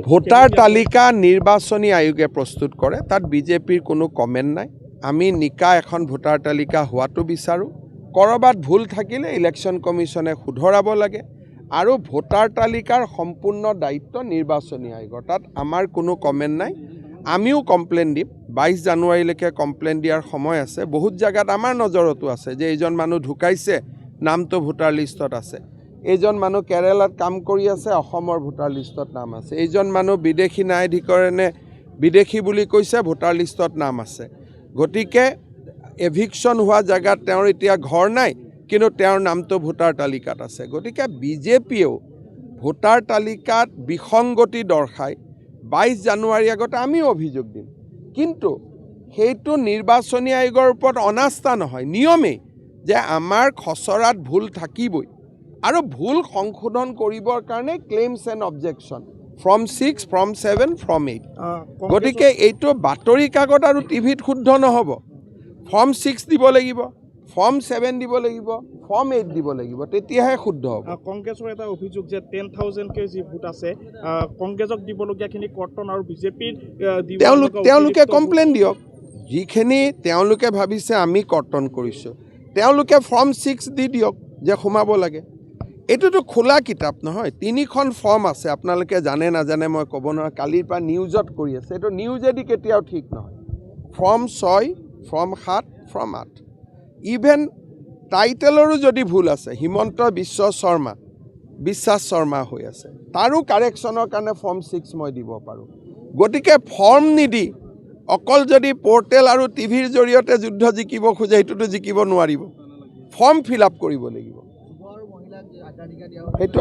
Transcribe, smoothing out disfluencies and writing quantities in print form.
Voter তালিকা নিৰ্বাচনী আয়োগে প্ৰস্তুত কৰে, তাত বিজেপিৰ কোনো কমেণ্ট নাই। আমি নিকা এখন ভোটাৰ তালিকা হোৱাটো বিচাৰোঁ। ক'ৰবাত ভুল থাকিলে ইলেকশ্যন কমিশ্যনে শুধৰাব লাগে আৰু ভোটাৰ তালিকাৰ সম্পূৰ্ণ দায়িত্ব নিৰ্বাচনী আয়োগৰ, তাত আমাৰ কোনো কমেণ্ট নাই। আমিও কমপ্লেইন দিম, 22 জানুৱাৰীলৈকে কমপ্লেইন দিয়াৰ সময় আছে। বহুত জেগাত আমাৰ নজৰতো আছে যে এইজন মানুহ ঢুকাইছে, নামটো ভোটাৰ লিষ্টত আছে। এইজন মানুহ কেৰালাত কাম কৰি আছে, অসমৰ ভোটাৰ লিষ্টত নাম আছে। এইজন মানুহ বিদেশী ন্যায়াধিকৰণে বিদেশী বুলি কৈছে, ভোটাৰ লিষ্টত নাম আছে। গতিকে এভিকশ্যন হোৱা জেগাত তেওঁৰ এতিয়া ঘৰ নাই, কিন্তু তেওঁৰ নামটো ভোটাৰ তালিকাত আছে। গতিকে বিজেপিয়েও ভোটাৰ তালিকাত বিসংগতি দৰ্শাই 22 জানুৱাৰীৰ আগতে আমিও অভিযোগ দিম, কিন্তু সেইটো নিৰ্বাচনী আয়োগৰ ওপৰত অনাস্থা নহয়, নিয়মেই যে আমাৰ খচৰাত ভুল থাকিবই আৰু ভুল সংশোধন কৰিবৰ কাৰণে claims and objection from 6, from 7, from 8। গতিকে এইটো বাতৰি কাকত আৰু টিভিত শুদ্ধ নহ'ব। ফৰ্ম 6 দিব লাগিব, ফৰ্ম 7 দিব লাগিব, ফৰ্ম 8 দিব লাগিব, তেতিয়াহে শুদ্ধ হ'ব। কংগ্ৰেছৰ এটা অভিযোগ যে 10,000কে যি ভোট আছে, কংগ্ৰেছক দিবলগীয়াখিনি কৰ্তন আৰু বিজেপিৰ তেওঁলোকে কমপ্লেইন দিয়ক। যিখিনি তেওঁলোকে ভাবিছে আমি কৰ্তন কৰিছোঁ, তেওঁলোকে ফৰ্ম 6 দি দিয়ক যে সোমাব লাগে। এইটোতো খোলা কিতাপ নহয়, 3খন ফৰ্ম আছে। আপোনালোকে জানে নাজানে মই ক'ব নোৱাৰোঁ, কালিৰ পৰা নিউজত কৰি আছে। এইটো নিউজেদি কেতিয়াও ঠিক নহয়। Form 6, form 7, form 8। ইভেন টাইটেলৰো যদি ভুল আছে, হিমন্ত বিশ্বাস শৰ্মা হৈ আছে, তাৰো কাৰেকশ্যনৰ কাৰণে ফৰ্ম 6 মই দিব পাৰোঁ। গতিকে ফৰ্ম নিদি অকল যদি পৰ্টেল আৰু টিভিৰ জৰিয়তে যুদ্ধ জিকিব খোজে, সেইটোতো জিকিব নোৱাৰিব। ফৰ্ম ফিল আপ কৰিব লাগিব। সেইটো